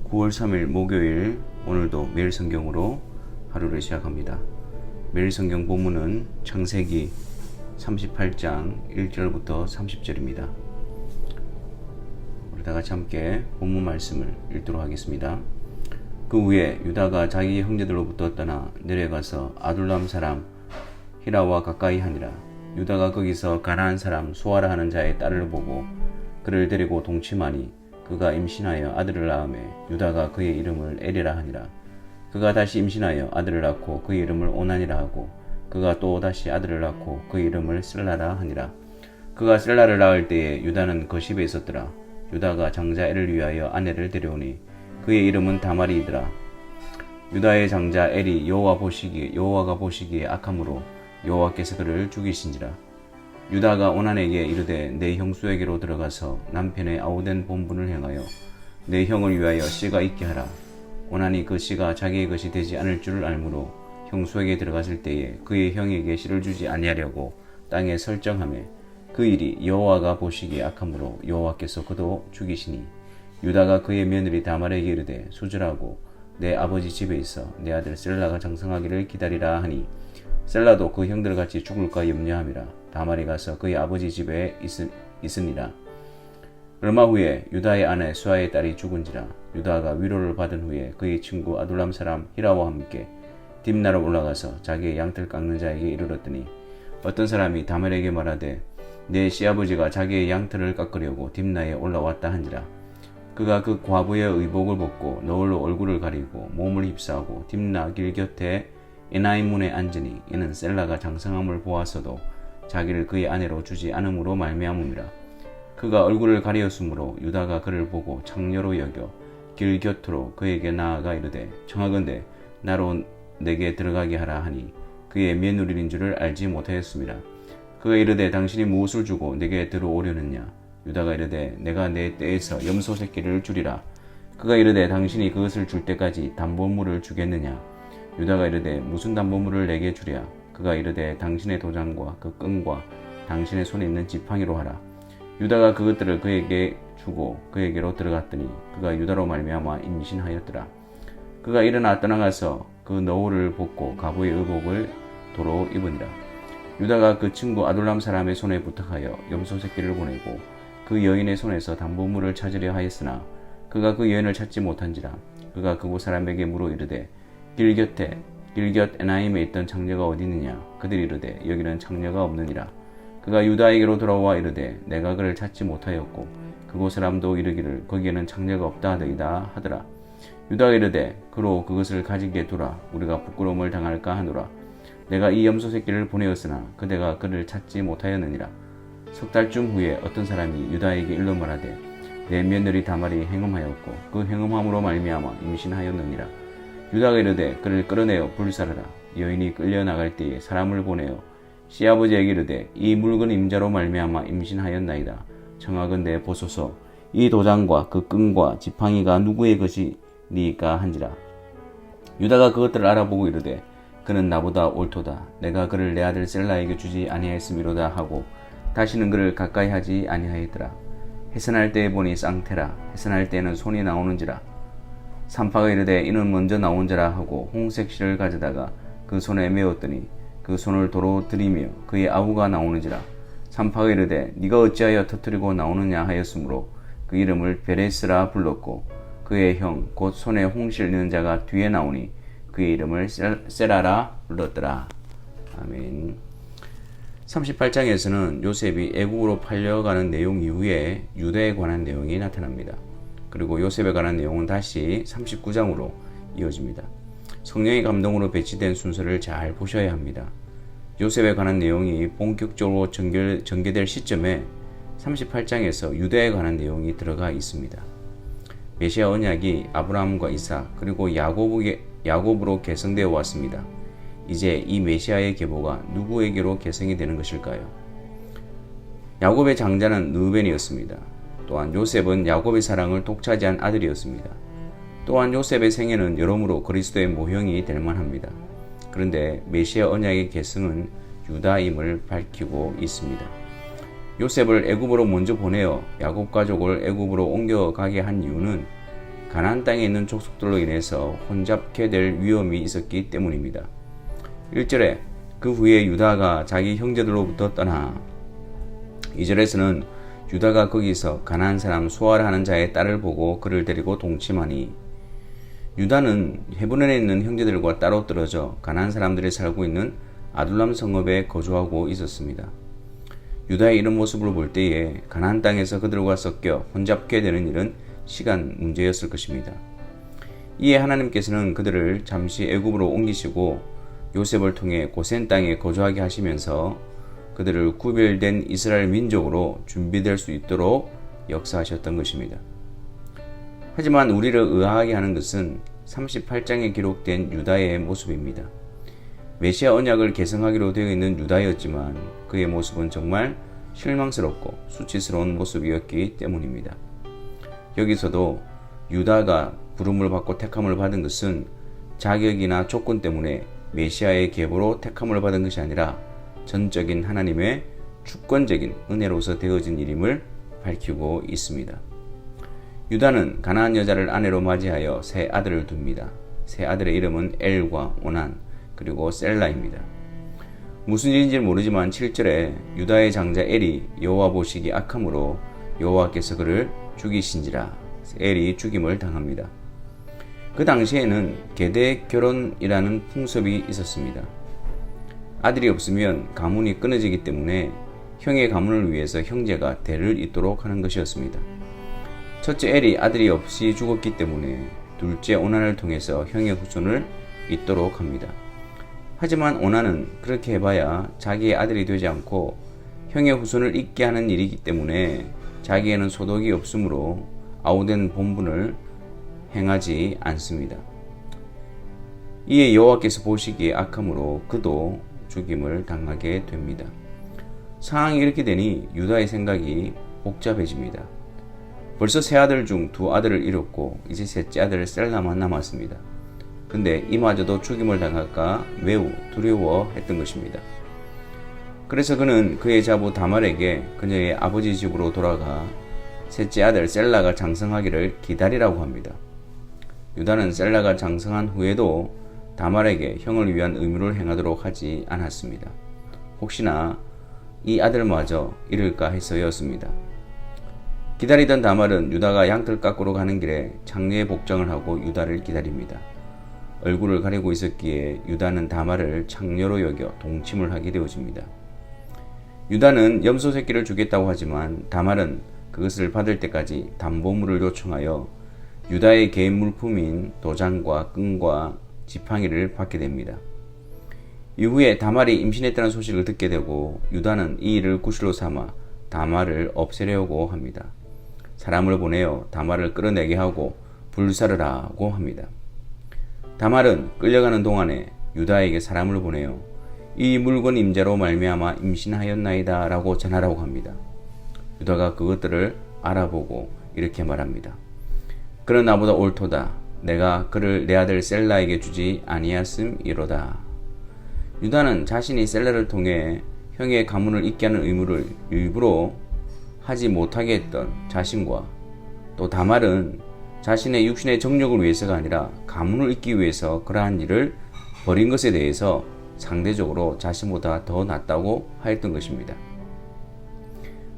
9월 3일 목요일, 오늘도 매일 성경으로 하루를 시작합니다. 매일 성경 본문은 창세기 38장 1절부터 30절입니다. 우리 다 같이 함께 본문 말씀을 읽도록 하겠습니다. 그 후에 유다가 자기 형제들로부터 떠나 내려가서 아둘람 사람 히라와 가까이 하니라. 유다가 거기서 가나안 사람 수아라 하는 자의 딸을 보고 그를 데리고 동침하니 그가 임신하여 아들을 낳으매 유다가 그의 이름을 에리라 하니라. 그가 다시 임신하여 아들을 낳고 그의 이름을 오난이라 하고 그가 또 다시 아들을 낳고 그의 이름을 셀라라 하니라. 그가 셀라를 낳을 때에 유다는 거십에 있었더라. 유다가 장자 엘을 위하여 아내를 데려오니 그의 이름은 다말이더라. 유다의 장자 엘이 여호와가 보시기에 악함으로 여호와께서 그를 죽이신지라. 유다가 오난에게 이르되 내 형수에게로 들어가서 남편의 아우된 본분을 행하여 내 형을 위하여 씨가 있게 하라. 오난이 그 씨가 자기의 것이 되지 않을 줄을 알므로 형수에게 들어갔을 때에 그의 형에게 씨를 주지 아니하려고 땅에 설정하매 그 일이 여호와가 보시기에 악함으로 여호와께서 그도 죽이시니 유다가 그의 며느리 다말에게 이르되 수절하고 내 아버지 집에 있어 내 아들 셀라가 장성하기를 기다리라 하니 셀라도 그 형들같이 죽을까 염려함이라. 다말이 가서 그의 아버지 집에 있으니라. 얼마 후에 유다의 아내 수아의 딸이 죽은지라. 유다가 위로를 받은 후에 그의 친구 아둘람 사람 히라와 함께 딥나로 올라가서 자기의 양털 깎는 자에게 이르렀더니 어떤 사람이 다말에게 말하되 내 시아버지가 자기의 양털을 깎으려고 딥나에 올라왔다 한지라. 그가 그 과부의 의복을 벗고 너울로 얼굴을 가리고 몸을 휩싸고 딥나 길 곁에 에나임 문에 앉으니 이는 셀라가 장성함을 보았어도 자기를 그의 아내로 주지 않음으로 말미암음이라. 그가 얼굴을 가리었으므로 유다가 그를 보고 창녀로 여겨 길 곁으로 그에게 나아가 이르되 청하건대 나로 내게 들어가게 하라 하니 그의 며느리인 줄을 알지 못하였습니다. 그가 이르되 당신이 무엇을 주고 내게 들어오려느냐. 유다가 이르되 내가 내 떼에서 염소 새끼를 주리라. 그가 이르되 당신이 그것을 줄 때까지 담보물을 주겠느냐. 유다가 이르되 무슨 담보물을 내게 주랴. 그가 이르되 당신의 도장과 그 끈과 당신의 손에 있는 지팡이로 하라. 유다가 그것들을 그에게 주고 그에게로 들어갔더니 그가 유다로 말미암아 임신하였더라. 그가 일어나 떠나가서 그 너울을 벗고 가부의 의복을 도로 입으니라. 유다가 그 친구 아둘람 사람의 손에 부탁하여 염소 새끼를 보내고 그 여인의 손에서 담보물을 찾으려 하였으나 그가 그 여인을 찾지 못한지라. 그가 그곳 사람에게 물어 이르되 길 곁 에나임에 있던 창녀가 어디 있느냐. 그들이 이르되 여기는 창녀가 없느니라. 그가 유다에게로 돌아와 이르되 내가 그를 찾지 못하였고 그곳 사람도 이르기를 거기에는 창녀가 없다 하더이다 하더라. 유다가 이르되 그로 그것을 가지게 두라. 우리가 부끄러움을 당할까 하노라. 내가 이 염소 새끼를 보내었으나 그대가 그를 찾지 못하였느니라. 석 달쯤 후에 어떤 사람이 유다에게 일러 말하되 내 며느리 다말이 행음하였고 그 행음함으로 말미암아 임신하였느니라. 유다가 이르되 그를 끌어내어 불살하라. 여인이 끌려나갈 때에 사람을 보내어 시아버지에게 이르되 이 묽은 임자로 말미암아 임신하였나이다. 청하건대 보소서. 이 도장과 그 끈과 지팡이가 누구의 것이니까 한지라. 유다가 그것들을 알아보고 이르되 그는 나보다 옳도다. 내가 그를 내 아들 셀라에게 주지 아니하였음이로다 하고 다시는 그를 가까이 하지 아니하였더라. 해산할 때에 보니 쌍태라. 해산할 때에는 손이 나오는지라. 산파가 이르되 이는 먼저 나온 자라 하고 홍색 실을 가져다가 그 손에 메었더니 그 손을 도로 들이며 그의 아우가 나오는지라. 산파가 이르되 네가 어찌하여 터뜨리고 나오느냐 하였으므로 그 이름을 베레스라 불렀고 그의 형 곧 손에 홍실 있는 자가 뒤에 나오니 그의 이름을 세라라 불렀더라. 아멘. 38장에서는 요셉이 애국으로 팔려가는 내용 이후에 유다에 관한 내용이 나타납니다. 그리고 요셉에 관한 내용은 다시 39장으로 이어집니다. 성령의 감동으로 배치된 순서를 잘 보셔야 합니다. 요셉에 관한 내용이 본격적으로 전개될 시점에 38장에서 유다에 관한 내용이 들어가 있습니다. 메시아 언약이 아브라함과 이삭 그리고 야곱으로 계승되어 왔습니다. 이제 이 메시아의 계보가 누구에게로 계승이 되는 것일까요? 야곱의 장자는 르우벤이었습니다. 또한 요셉은 야곱의 사랑을 독차지한 아들이었습니다. 또한 요셉의 생애는 여러모로 그리스도의 모형이 될 만합니다. 그런데 메시아 언약의 계승은 유다임을 밝히고 있습니다. 요셉을 애굽으로 먼저 보내어 야곱 가족을 애굽으로 옮겨가게 한 이유는 가나안 땅에 있는 족속들로 인해서 혼잡게 될 위험이 있었기 때문입니다. 1절에 그 후에 유다가 자기 형제들로부터 떠나, 2절에서는 유다가 거기서 가나안 사람 수아라 하는 자의 딸을 보고 그를 데리고 동침하니, 유다는 헤브론에 있는 형제들과 따로 떨어져 가나안 사람들이 살고 있는 아둘람 성읍에 거주하고 있었습니다. 유다의 이런 모습을 볼 때에 가나안 땅에서 그들과 섞여 혼잡게 되는 일은 시간 문제였을 것입니다. 이에 하나님께서는 그들을 잠시 애굽으로 옮기시고 요셉을 통해 고센 땅에 거주하게 하시면서 그들을 구별된 이스라엘 민족으로 준비될 수 있도록 역사하셨던 것입니다. 하지만 우리를 의아하게 하는 것은 38장에 기록된 유다의 모습입니다. 메시아 언약을 계승하기로 되어 있는 유다였지만 그의 모습은 정말 실망스럽고 수치스러운 모습이었기 때문입니다. 여기서도 유다가 부름을 받고 택함을 받은 것은 자격이나 조건 때문에 메시아의 계보로 택함을 받은 것이 아니라 전적인 하나님의 주권적인 은혜로서 되어진 일임을 밝히고 있습니다. 유다는 가나안 여자를 아내로 맞이하여 세 아들을 둡니다. 세 아들의 이름은 엘과 오난 그리고 셀라입니다. 무슨 일인지 모르지만 7절에 유다의 장자 엘이 여호와 보시기 악함으로 여호와께서 그를 죽이신지라 엘이 죽임을 당합니다. 그 당시에는 계대 결혼이라는 풍습이 있었습니다. 아들이 없으면 가문이 끊어지기 때문에 형의 가문을 위해서 형제가 대를 잇도록 하는 것이었습니다. 첫째 엘이 아들이 없이 죽었기 때문에 둘째 오난을 통해서 형의 후손을 잇도록 합니다. 하지만 오난은 그렇게 해봐야 자기의 아들이 되지 않고 형의 후손을 잇게 하는 일이기 때문에 자기에는 소득이 없으므로 아우된 본분을 행하지 않습니다. 이에 여호와께서 보시기에 악함으로 그도 죽임을 당하게 됩니다. 상황이 이렇게 되니 유다의 생각이 복잡해집니다. 벌써 세 아들 중 두 아들을 잃었고 이제 셋째 아들 셀라만 남았습니다. 근데 이마저도 죽임을 당할까 매우 두려워했던 것입니다. 그래서 그는 그의 자부 다말에게 그녀의 아버지 집으로 돌아가 셋째 아들 셀라가 장성하기를 기다리라고 합니다. 유다는 셀라가 장성한 후에도 다말에게 형을 위한 의무를 행하도록 하지 않았습니다. 혹시나 이 아들마저 잃을까 해서였습니다. 기다리던 다말은 유다가 양털 깎으러 가는 길에 장례의 복장을 하고 유다를 기다립니다. 얼굴을 가리고 있었기에 유다는 다말을 창녀로 여겨 동침을 하게 되어집니다. 유다는 염소 새끼를 주겠다고 하지만 다말은 그것을 받을 때까지 담보물을 요청하여 유다의 개인 물품인 도장과 끈과 지팡이를 받게 됩니다. 이후에 다말이 임신했다는 소식을 듣게 되고 유다는 이 일을 구실로 삼아 다말을 없애려고 합니다. 사람을 보내어 다말을 끌어내게 하고 불사르라고 합니다. 다말은 끌려가는 동안에 유다에게 사람을 보내어 이 물건 임자로 말미암아 임신하였나이다 라고 전하라고 합니다. 유다가 그것들을 알아보고 이렇게 말합니다. 그는 나보다 옳도다. 내가 그를 내 아들 셀라에게 주지 아니하음이로다. 유다는 자신이 셀라를 통해 형의 가문을 잇게 하는 의무를 일부러 하지 못하게 했던 자신과 또 다말은 자신의 육신의 정력을 위해서가 아니라 가문을 잇기 위해서 그러한 일을 벌인 것에 대해서 상대적으로 자신보다 더 낫다고 하였던 것입니다.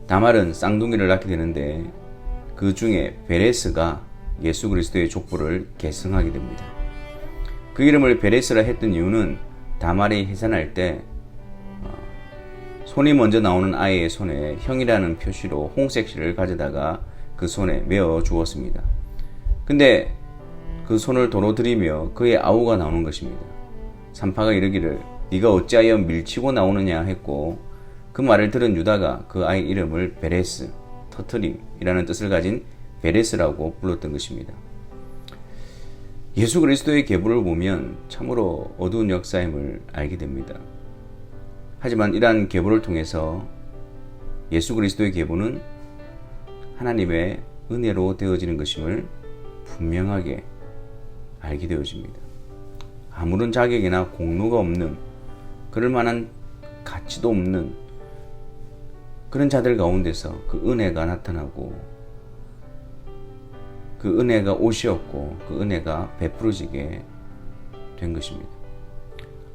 다말은 쌍둥이를 낳게 되는데 그 중에 베레스가 예수 그리스도의 족보를 계승하게 됩니다. 그 이름을 베레스라 했던 이유는 다말이 해산할 때 손이 먼저 나오는 아이의 손에 형이라는 표시로 홍색 실을 가져다가 그 손에 메어 주었습니다. 근데 그 손을 도로 들이며 그의 아우가 나오는 것입니다. 산파가 이르기를 네가 어찌하여 밀치고 나오느냐 했고 그 말을 들은 유다가 그 아이 이름을 베레스, 터트림이라는 뜻을 가진 베레스라고 불렀던 것입니다. 예수 그리스도의 계보를 보면 참으로 어두운 역사임을 알게 됩니다. 하지만 이러한 계보를 통해서 예수 그리스도의 계보는 하나님의 은혜로 되어지는 것임을 분명하게 알게 되어집니다. 아무런 자격이나 공로가 없는 그럴 만한 가치도 없는 그런 자들 가운데서 그 은혜가 나타나고 그 은혜가 옷이었고 그 은혜가 베풀어지게 된 것입니다.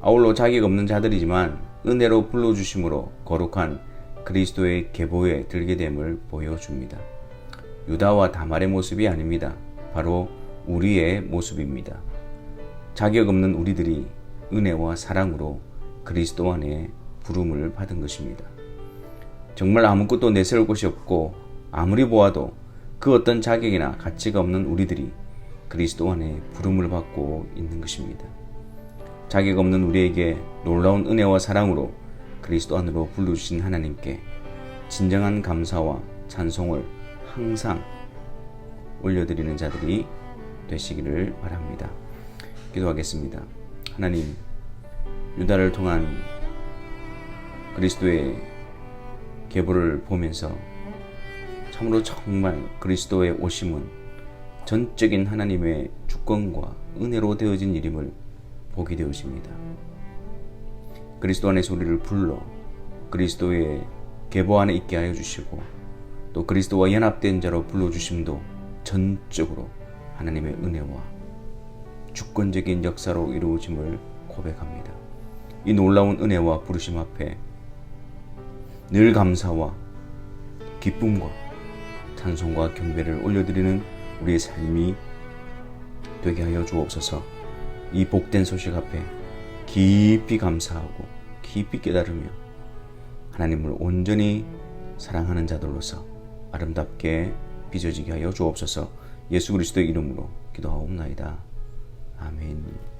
아울러 자격 없는 자들이지만 은혜로 불러주심으로 거룩한 그리스도의 계보에 들게 됨을 보여줍니다. 유다와 다말의 모습이 아닙니다. 바로 우리의 모습입니다. 자격 없는 우리들이 은혜와 사랑으로 그리스도 안에 부름을 받은 것입니다. 정말 아무것도 내세울 것이 없고 아무리 보아도 그 어떤 자격이나 가치가 없는 우리들이 그리스도 안에 부름을 받고 있는 것입니다. 자격 없는 우리에게 놀라운 은혜와 사랑으로 그리스도 안으로 불러주신 하나님께 진정한 감사와 찬송을 항상 올려드리는 자들이 되시기를 바랍니다. 기도하겠습니다. 하나님, 유다를 통한 그리스도의 계보를 보면서 참으로 정말 그리스도의 오심은 전적인 하나님의 주권과 은혜로 되어진 일임을 보게 되어집니다. 그리스도 안에서 우리를 불러 그리스도의 계보 안에 있게 하여 주시고 또 그리스도와 연합된 자로 불러주심도 전적으로 하나님의 은혜와 주권적인 역사로 이루어짐을 고백합니다. 이 놀라운 은혜와 부르심 앞에 늘 감사와 기쁨과 찬송과 경배를 올려드리는 우리의 삶이 되게 하여 주옵소서. 이 복된 소식 앞에 깊이 감사하고 깊이 깨달으며 하나님을 온전히 사랑하는 자들로서 아름답게 빚어지게 하여 주옵소서. 예수 그리스도의 이름으로 기도하옵나이다. 아멘.